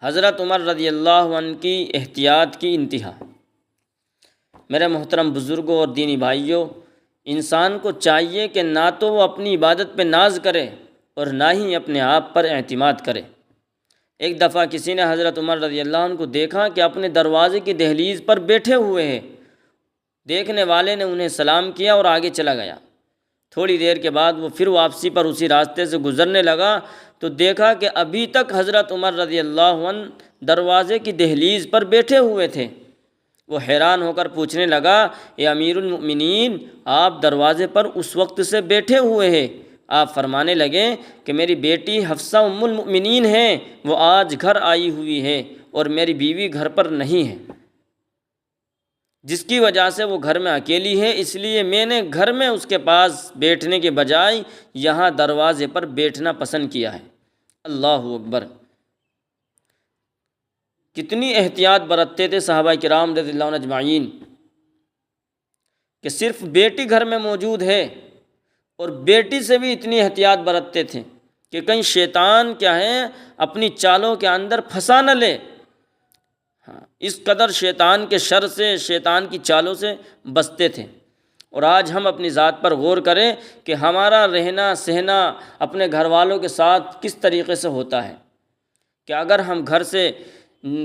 حضرت عمر رضی اللہ عنہ کی احتیاط کی انتہا۔ میرے محترم بزرگوں اور دینی بھائیوں، انسان کو چاہیے کہ نہ تو وہ اپنی عبادت پہ ناز کرے اور نہ ہی اپنے آپ پر اعتماد کرے۔ ایک دفعہ کسی نے حضرت عمر رضی اللہ عنہ کو دیکھا کہ اپنے دروازے کی دہلیز پر بیٹھے ہوئے ہیں۔ دیکھنے والے نے انہیں سلام کیا اور آگے چلا گیا۔ تھوڑی دیر کے بعد وہ پھر واپسی پر اسی راستے سے گزرنے لگا تو دیکھا کہ ابھی تک حضرت عمر رضی اللہ عنہ دروازے کی دہلیز پر بیٹھے ہوئے تھے۔ وہ حیران ہو کر پوچھنے لگا، اے امیر المؤمنین، آپ دروازے پر اس وقت سے بیٹھے ہوئے ہیں؟ آپ فرمانے لگے کہ میری بیٹی حفصہ ام المؤمنین ہیں، وہ آج گھر آئی ہوئی ہے اور میری بیوی گھر پر نہیں ہے، جس کی وجہ سے وہ گھر میں اکیلی ہے، اس لیے میں نے گھر میں اس کے پاس بیٹھنے کے بجائے یہاں دروازے پر بیٹھنا پسند کیا ہے۔ اللہ اکبر! کتنی احتیاط برتتے تھے صحابہ کرام رضی اللہ عنہ اجمعین، کہ صرف بیٹی گھر میں موجود ہے اور بیٹی سے بھی اتنی احتیاط برتتے تھے کہ کہیں شیطان کیا ہے اپنی چالوں کے اندر پھنسا نہ لے۔ اس قدر شیطان کے شر سے، شیطان کی چالوں سے بچتے تھے۔ اور آج ہم اپنی ذات پر غور کریں کہ ہمارا رہنا سہنا اپنے گھر والوں کے ساتھ کس طریقے سے ہوتا ہے، کہ اگر ہم گھر سے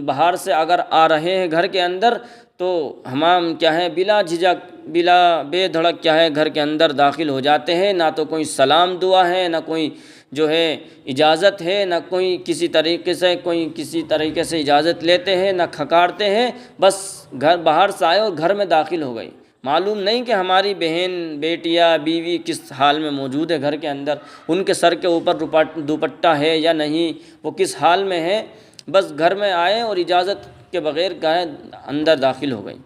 باہر سے اگر آ رہے ہیں گھر کے اندر تو ہم کیا ہے بلا جھجک بلا بے دھڑک کیا ہے گھر کے اندر داخل ہو جاتے ہیں، نہ تو کوئی سلام دعا ہے، نہ کوئی جو ہے اجازت ہے، نہ کوئی کسی طریقے سے اجازت لیتے ہیں، نہ کھکارتے ہیں، بس گھر باہر سے آئے اور گھر میں داخل ہو گئی۔ معلوم نہیں کہ ہماری بہن، بیٹیا، بیوی کس حال میں موجود ہے گھر کے اندر، ان کے سر کے اوپر دوپٹہ ہے یا نہیں، وہ کس حال میں ہے، بس گھر میں آئے اور اجازت کے بغیر گئے اندر داخل ہو گئی۔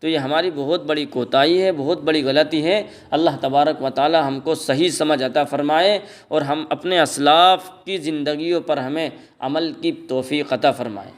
تو یہ ہماری بہت بڑی کوتاہی ہے، بہت بڑی غلطی ہے۔ اللہ تبارک و تعالی ہم کو صحیح سمجھ عطا فرمائے اور ہم اپنے اسلاف کی زندگیوں پر ہمیں عمل کی توفیق عطا فرمائے۔